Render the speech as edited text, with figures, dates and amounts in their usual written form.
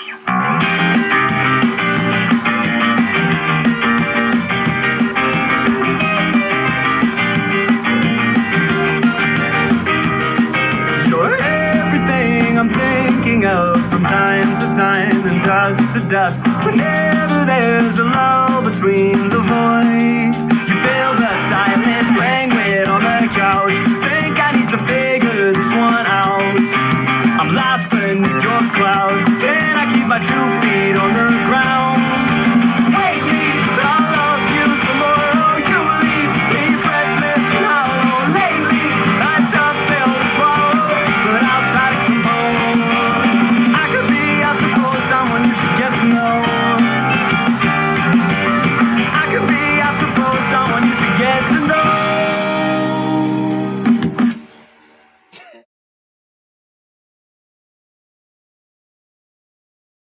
You're everything I'm thinking of from time to time and dust to dust. Whenever there's a lull between the void, you failed us